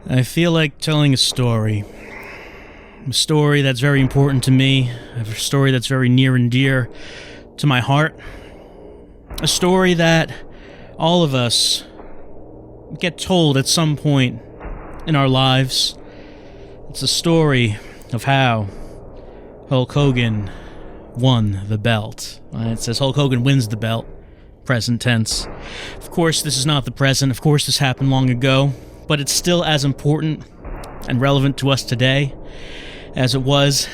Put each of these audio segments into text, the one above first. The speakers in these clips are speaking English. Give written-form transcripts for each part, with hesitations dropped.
I feel like telling a story that's very important to me, a story that's very near and dear to my heart, a story that all of us get told at some point in our lives. It's a story of how Hulk Hogan won the belt. It says Hulk Hogan wins the belt, present tense. Of course, this is not the present. Of course, this happened long ago, but it's still as important and relevant to us today as it was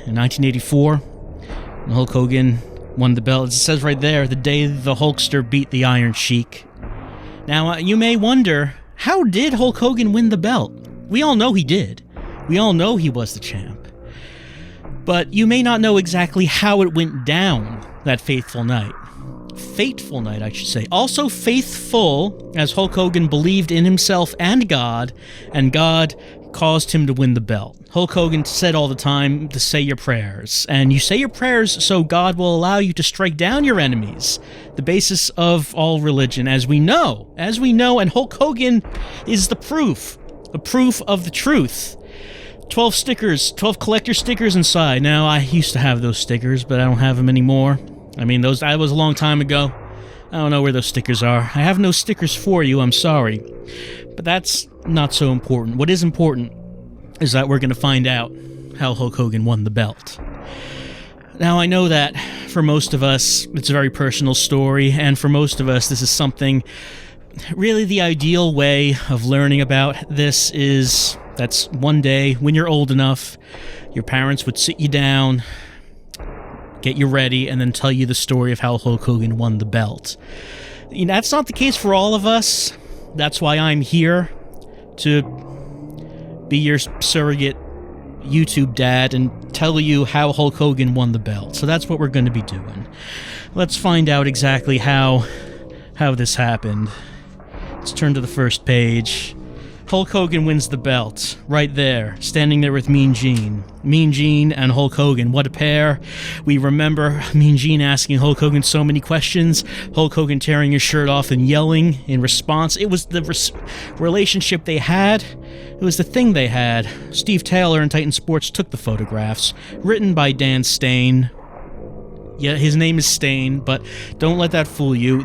in 1984 when Hulk Hogan won the belt. It says right there, the day the Hulkster beat the Iron Sheik. Now, you may wonder, how did Hulk Hogan win the belt? We all know he did. We all know he was the champ. But you may not know exactly how it went down that fateful night. Fateful night, I should say. Also faithful, as Hulk Hogan believed in himself and God caused him to win the belt. Hulk Hogan said all the time to say your prayers, and you say your prayers so God will allow you to strike down your enemies, the basis of all religion, as we know, and Hulk Hogan is the proof of the truth. 12 stickers, 12 collector stickers inside. Now, I used to have those stickers, but I don't have them anymore. I mean, that was a long time ago. I don't know where those stickers are. I have no stickers for you, I'm sorry. But that's not so important. What is important is that we're going to find out how Hulk Hogan won the belt. Now, I know that for most of us, it's a very personal story, and for most of us, this is something... Really, the ideal way of learning about this is that's one day, when you're old enough, your parents would sit you down, get you ready, and then tell you the story of how Hulk Hogan won the belt. You know, that's not the case for all of us. That's why I'm here, to be your surrogate YouTube dad and tell you how Hulk Hogan won the belt. So that's what we're going to be doing. Let's find out exactly how this happened. Let's turn to the first page. Hulk Hogan wins the belt. Right there, standing there with Mean Gene. Mean Gene and Hulk Hogan, what a pair. We remember Mean Gene asking Hulk Hogan so many questions, Hulk Hogan tearing his shirt off and yelling in response. It was the relationship they had. It was the thing they had. Steve Taylor in Titan Sports took the photographs. Written by Dan Stain. Yeah, his name is Stain, but don't let that fool you.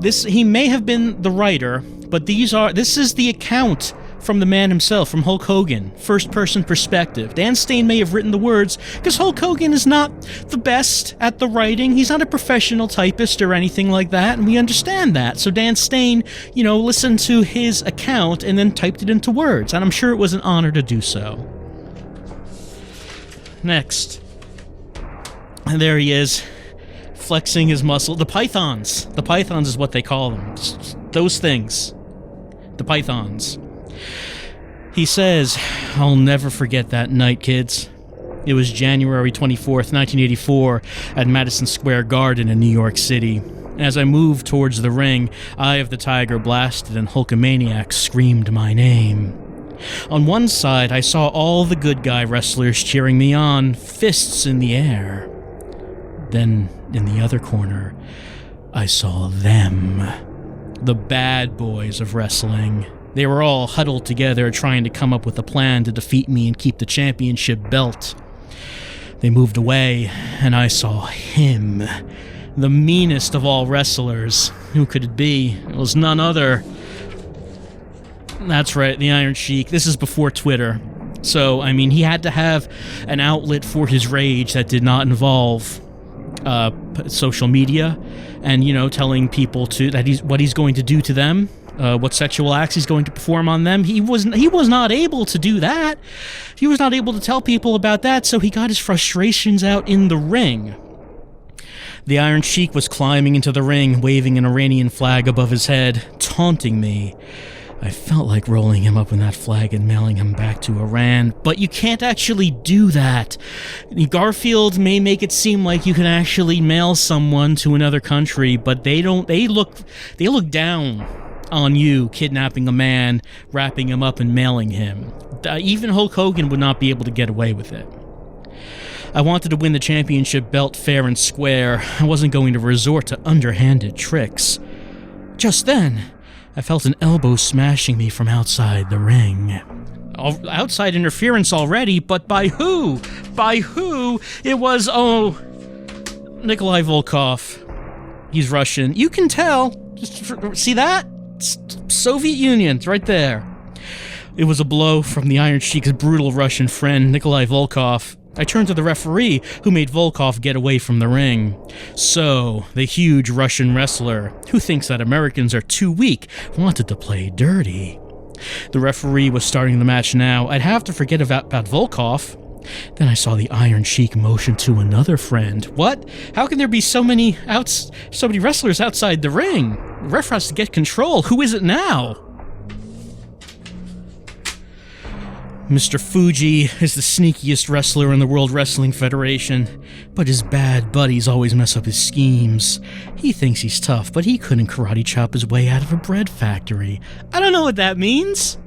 He may have been the writer, but this is the account from the man himself, from Hulk Hogan, first-person perspective. Dan Stain may have written the words, because Hulk Hogan is not the best at the writing. He's not a professional typist or anything like that, and we understand that. So Dan Stain, listened to his account and then typed it into words, and I'm sure it was an honor to do so. Next. And there he is, flexing his muscle. The pythons. The pythons is what they call them. Those things. The pythons. He says, I'll never forget that night, kids. It was January 24th, 1984, at Madison Square Garden in New York City. As I moved towards the ring, Eye of the Tiger blasted and Hulkamaniac screamed my name. On one side, I saw all the good guy wrestlers cheering me on, fists in the air. Then, in the other corner, I saw them. The bad boys of wrestling. They were all huddled together trying to come up with a plan to defeat me and keep the championship belt. They moved away, and I saw him. The meanest of all wrestlers. Who could it be? It was none other. That's right, the Iron Sheik. This is before Twitter. So, he had to have an outlet for his rage that did not involve social media and, telling people what he's going to do to them, what sexual acts he's going to perform on them. He was not able to do that. He was not able to tell people about that, so he got his frustrations out in the ring. The Iron Sheik was climbing into the ring, waving an Iranian flag above his head, taunting me. I felt like rolling him up in that flag and mailing him back to Iran, but you can't actually do that. Garfield may make it seem like you can actually mail someone to another country, but they look down on you kidnapping a man, wrapping him up and mailing him. Even Hulk Hogan would not be able to get away with it. I wanted to win the championship belt fair and square. I wasn't going to resort to underhanded tricks. Just then, I felt an elbow smashing me from outside the ring. Outside interference already, but by who? By who? It was, Nikolai Volkov. He's Russian. You can tell. See that? Soviet Union. It's right there. It was a blow from the Iron Sheik's brutal Russian friend, Nikolai Volkov. I turned to the referee, who made Volkov get away from the ring. So, the huge Russian wrestler, who thinks that Americans are too weak, wanted to play dirty. The referee was starting the match now. I'd have to forget about Volkov. Then I saw the Iron Sheik motion to another friend. What? How can there be so many wrestlers outside the ring? The ref has to get control. Who is it now? Mr. Fuji is the sneakiest wrestler in the World Wrestling Federation, but his bad buddies always mess up his schemes. He thinks he's tough, but he couldn't karate chop his way out of a bread factory. I don't know what that means.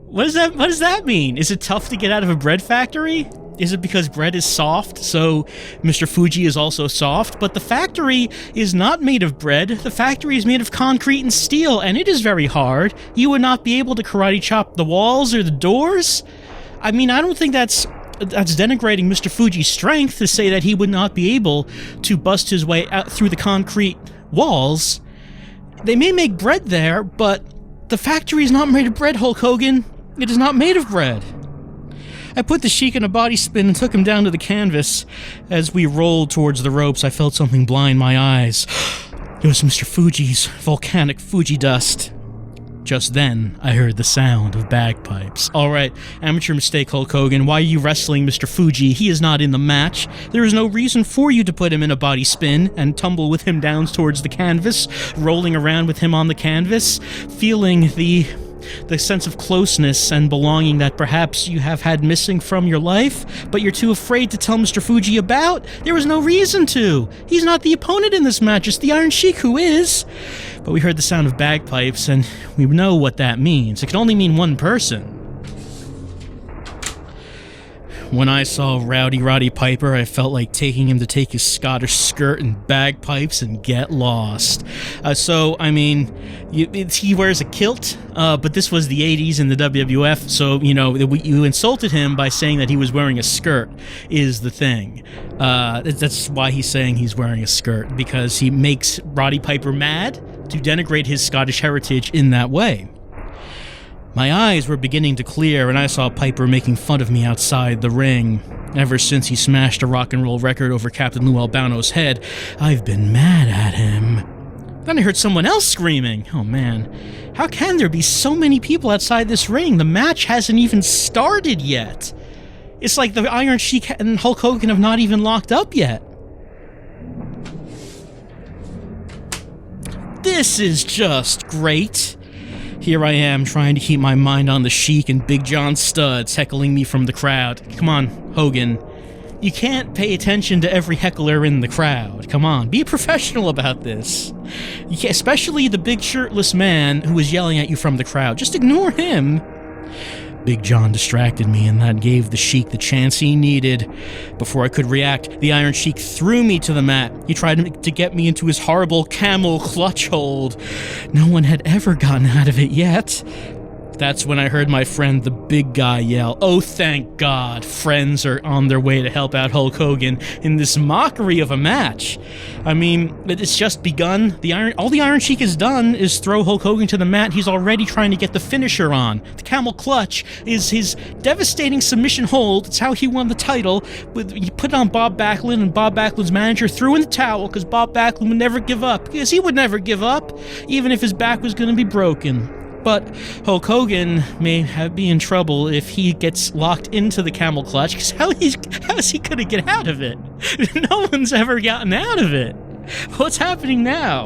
What does that mean? Is it tough to get out of a bread factory? Is it because bread is soft, so Mr. Fuji is also soft? But the factory is not made of bread. The factory is made of concrete and steel, and it is very hard. You would not be able to karate chop the walls or the doors. I mean, I don't think that's denigrating Mr. Fuji's strength to say that he would not be able to bust his way out through the concrete walls. They may make bread there, but the factory is not made of bread, Hulk Hogan. It is not made of bread. I put the Sheik in a body spin and took him down to the canvas. As we rolled towards the ropes, I felt something blind my eyes. It was Mr. Fuji's volcanic Fuji dust. Just then, I heard the sound of bagpipes. Alright, amateur mistake, Hulk Hogan. Why are you wrestling Mr. Fuji? He is not in the match. There is no reason for you to put him in a body spin and tumble with him down towards the canvas, rolling around with him on the canvas, feeling the sense of closeness and belonging that perhaps you have had missing from your life, but you're too afraid to tell Mr. Fuji about. There was no reason to. He's not the opponent in this match. It's the Iron Sheik who is. But we heard the sound of bagpipes, and we know what that means. It can only mean one person. When I saw Roddy Piper, I felt like taking him to take his Scottish skirt and bagpipes and get lost. He wears a kilt, but this was the 80s in the WWF, so, you insulted him by saying that he was wearing a skirt, is the thing. That's why he's saying he's wearing a skirt, because he makes Roddy Piper mad to denigrate his Scottish heritage in that way. My eyes were beginning to clear, and I saw Piper making fun of me outside the ring. Ever since he smashed a rock and roll record over Captain Lou Albano's head, I've been mad at him. Then I heard someone else screaming. Oh man, how can there be so many people outside this ring? The match hasn't even started yet. It's like the Iron Sheik and Hulk Hogan have not even locked up yet. This is just great. Here I am, trying to keep my mind on the Sheik and Big John Studs heckling me from the crowd. Come on, Hogan. You can't pay attention to every heckler in the crowd. Come on, be professional about this. Especially the big shirtless man who was yelling at you from the crowd. Just ignore him. Big John distracted me, and that gave the Sheik the chance he needed. Before I could react, the Iron Sheik threw me to the mat. He tried to get me into his horrible camel clutch hold. No one had ever gotten out of it yet. That's when I heard my friend, the big guy, yell, "Oh, thank God, friends are on their way to help out Hulk Hogan in this mockery of a match." I mean, it's just begun. All the Iron Sheik has done is throw Hulk Hogan to the mat. He's already trying to get the finisher on. The camel clutch is his devastating submission hold. It's how he won the title. He put it on Bob Backlund, and Bob Backlund's manager threw in the towel because Bob Backlund would never give up. Because he would never give up, even if his back was going to be broken. But Hulk Hogan may be in trouble if he gets locked into the camel clutch, because how is he going to get out of it? No one's ever gotten out of it. What's happening now?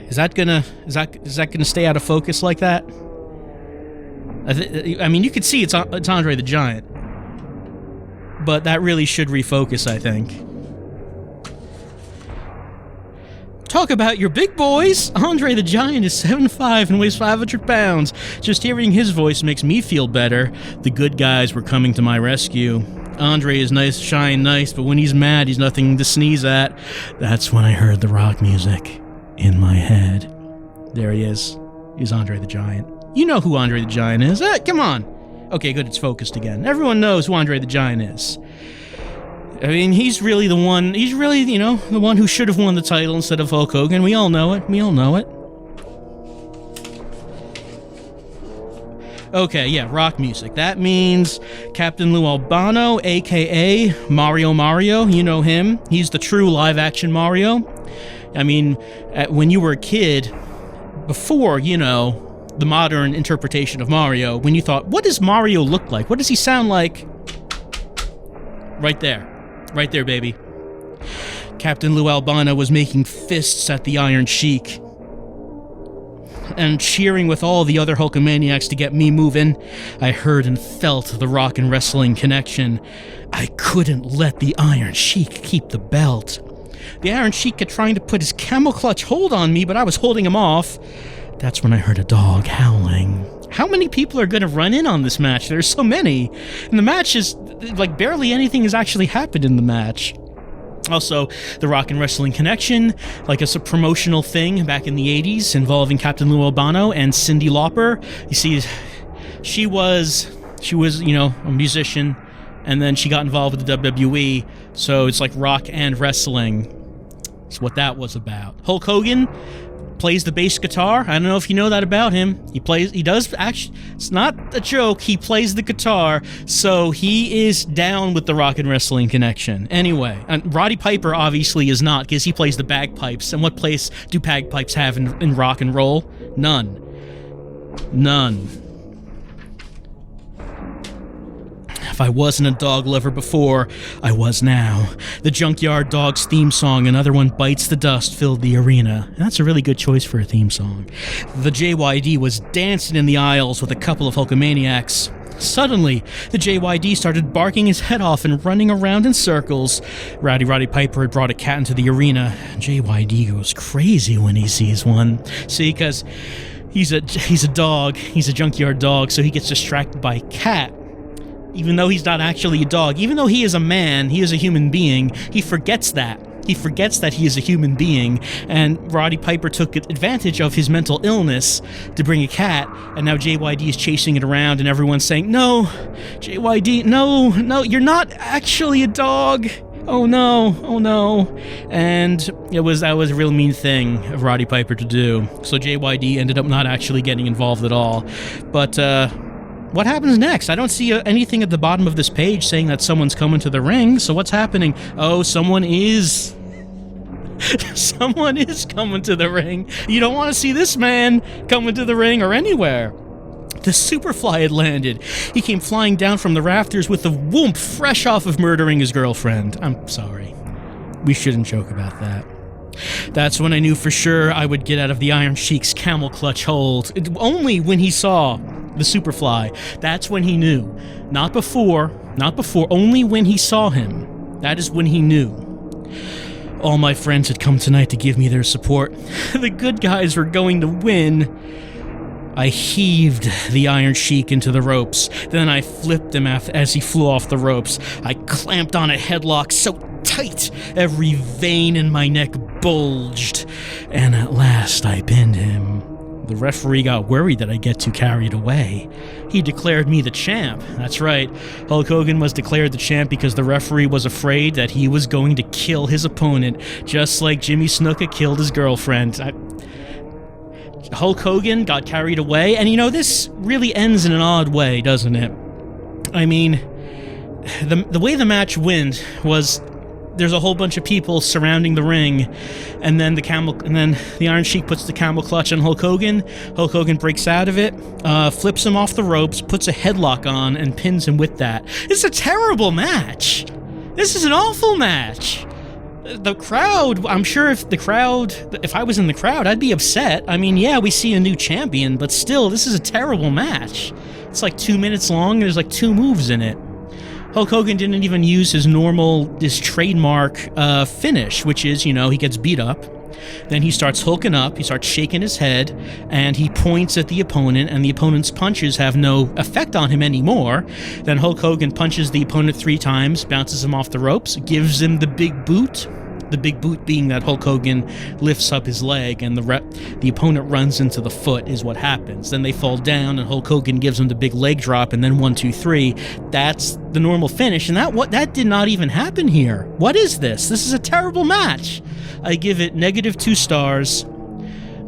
Is that gonna stay out of focus like that? I mean, you could see it's Andre the Giant, but that really should refocus, I think. Talk about your big boys! Andre the Giant is 7'5" and weighs 500 pounds. Just hearing his voice makes me feel better. The good guys were coming to my rescue. Andre is nice, shy and nice, but when he's mad, he's nothing to sneeze at. That's when I heard the rock music in my head. There he is. He's Andre the Giant. You know who Andre the Giant is. Come on. Okay, good, it's focused again. Everyone knows who Andre the Giant is. I mean, he's really, the one who should have won the title instead of Hulk Hogan. We all know it. Okay, yeah, rock music. That means Captain Lou Albano, a.k.a. Mario. You know him. He's the true live-action Mario. I mean, when you were a kid, before, the modern interpretation of Mario, when you thought, what does Mario look like? What does he sound like? Right there. Right there, baby. Captain Lou Albano was making fists at the Iron Sheik and cheering with all the other Hulkamaniacs to get me moving. I heard and felt the rock and wrestling connection. I couldn't let the Iron Sheik keep the belt. The Iron Sheik kept trying to put his camel clutch hold on me, but I was holding him off. That's when I heard a dog howling. How many people are going to run in on this match? There's so many. And the match is, like, barely anything has actually happened in the match. Also, the Rock and Wrestling Connection, like it's a promotional thing back in the 80s involving Captain Lou Albano and Cyndi Lauper. You see, she was, a musician, and then she got involved with the WWE, so it's like rock and wrestling. That's what that was about. Hulk Hogan plays the bass guitar. I don't know if you know that about him. He does actually, it's not a joke, he plays the guitar, so he is down with the Rock and Wrestling Connection. Anyway, and Roddy Piper obviously is not, because he plays the bagpipes, and what place do bagpipes have in rock and roll? None. If I wasn't a dog lover before, I was now. The Junkyard Dog's theme song, Another One Bites the Dust, filled the arena. And that's a really good choice for a theme song. The JYD was dancing in the aisles with a couple of Hulkamaniacs. Suddenly, the JYD started barking his head off and running around in circles. Roddy Piper had brought a cat into the arena. JYD goes crazy when he sees one. See, because he's a dog, he's a junkyard dog, so he gets distracted by a cat. Even though he's not actually a dog, even though he is a man, he is a human being, he forgets that. He forgets that he is a human being, and Roddy Piper took advantage of his mental illness to bring a cat, and now JYD is chasing it around, and everyone's saying, no, JYD, no, you're not actually a dog. Oh no. And that was a real mean thing of Roddy Piper to do. So JYD ended up not actually getting involved at all. But, what happens next? I don't see anything at the bottom of this page saying that someone's coming to the ring, so what's happening? Oh, someone is coming to the ring. You don't want to see this man coming to the ring or anywhere. The Superfly had landed. He came flying down from the rafters with a whoomp fresh off of murdering his girlfriend. I'm sorry. We shouldn't joke about that. That's when I knew for sure I would get out of the Iron Sheik's camel clutch hold. Only when he saw the Superfly. That's when he knew. Not before, only when he saw him. That is when he knew. All my friends had come tonight to give me their support. The good guys were going to win. I heaved the Iron Sheik into the ropes. Then I flipped him as he flew off the ropes. I clamped on a headlock so tight, every vein in my neck bulged. And at last I pinned him. The referee got worried that I'd get too carried away. He declared me the champ. That's right. Hulk Hogan was declared the champ because the referee was afraid that he was going to kill his opponent, just like Jimmy Snuka killed his girlfriend. Hulk Hogan got carried away, and this really ends in an odd way, doesn't it? I mean, the way the match went was there's a whole bunch of people surrounding the ring, and then the Iron Sheik puts the camel clutch on Hulk Hogan. Hulk Hogan breaks out of it, flips him off the ropes, puts a headlock on, and pins him with that. It's a terrible match. This is an awful match. The crowd, I'm sure if I was in the crowd, I'd be upset. I mean, yeah, we see a new champion, but still, this is a terrible match. It's like 2 minutes long, and there's like 2 moves in it. Hulk Hogan didn't even use his trademark finish, which is, he gets beat up, Then he starts hulking up, he starts shaking his head, and he points at the opponent, and the opponent's punches have no effect on him anymore. Then Hulk Hogan punches the opponent 3 times, bounces him off the ropes, gives him the big boot. The big boot being that Hulk Hogan lifts up his leg and the opponent runs into the foot is what happens. Then they fall down and Hulk Hogan gives him the big leg drop, and then 1, 2, 3. That's the normal finish, and that did not even happen here. What is this? This is a terrible match. I give it -2 stars.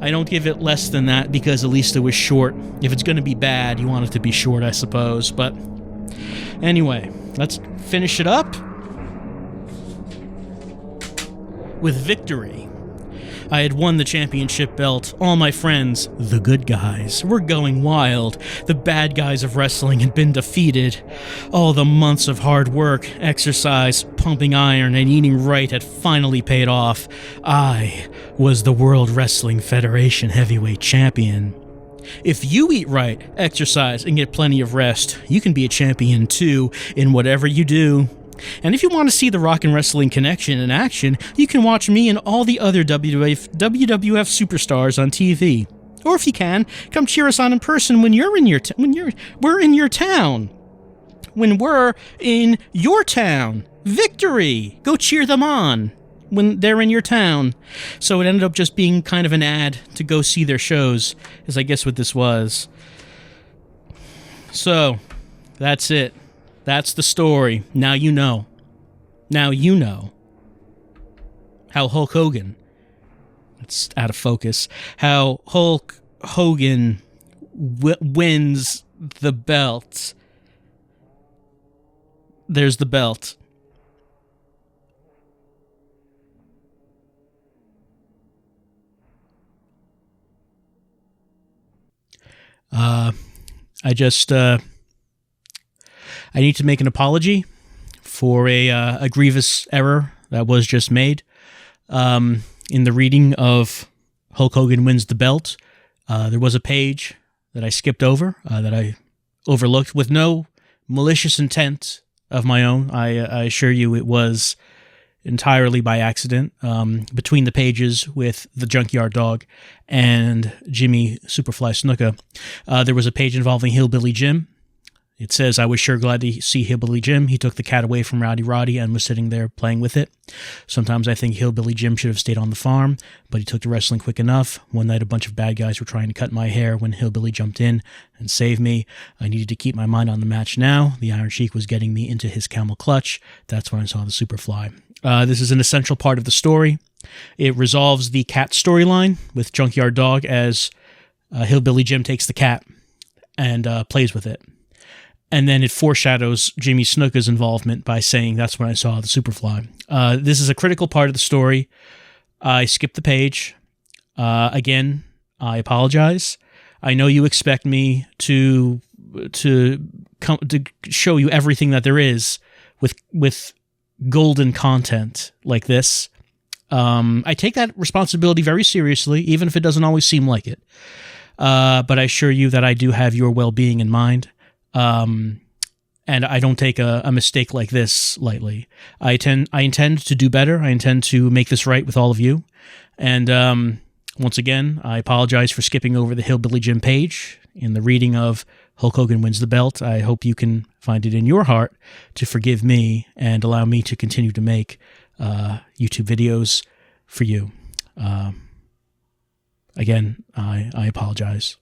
I don't give it less than that because at least it was short. If it's going to be bad, you want it to be short, I suppose. But anyway, let's finish it up with victory. I had won the championship belt. All my friends, the good guys, were going wild. The bad guys of wrestling had been defeated. All the months of hard work, exercise, pumping iron, and eating right had finally paid off. I was the World Wrestling Federation Heavyweight Champion. If you eat right, exercise, and get plenty of rest, you can be a champion too in whatever you do. And if you want to see the Rock and Wrestling Connection in action, you can watch me and all the other WWF superstars on TV. Or if you can, come cheer us on in person when we're in your town. When we're in your town. Victory! Go cheer them on when they're in your town. So it ended up just being kind of an ad to go see their shows, is I guess what this was. So, that's it. That's the story. Now you know. Now you know how Hulk Hogan, it's out of focus, how Hulk Hogan wins the belt. There's the belt. I need to make an apology for a grievous error that was just made. In the reading of Hulk Hogan wins the belt, there was a page that I skipped over, that I overlooked with no malicious intent of my own. I assure you it was entirely by accident. Between the pages with the Junkyard Dog and Jimmy Superfly Snuka, there was a page involving Hillbilly Jim. It says, I was sure glad to see Hillbilly Jim. He took the cat away from Roddy and was sitting there playing with it. Sometimes I think Hillbilly Jim should have stayed on the farm, but he took to wrestling quick enough. One night a bunch of bad guys were trying to cut my hair when Hillbilly jumped in and saved me. I needed to keep my mind on the match now. The Iron Sheik was getting me into his camel clutch. That's when I saw the Superfly. This is an essential part of the story. It resolves the cat storyline with Junkyard Dog as Hillbilly Jim takes the cat and plays with it. And then it foreshadows Jimmy Snuka's involvement by saying, that's when I saw the Superfly. This is a critical part of the story. I skipped the page. Again, I apologize. I know you expect me to show you everything that there is with golden content like this. I take that responsibility very seriously, even if it doesn't always seem like it. But I assure you that I do have your well-being in mind. And I don't take a mistake like this lightly. I intend to do better. I intend to make this right with all of you. And once again, I apologize for skipping over the Hillbilly Jim page in the reading of Hulk Hogan wins the belt. I hope you can find it in your heart to forgive me and allow me to continue to make YouTube videos for you. Again, I apologize.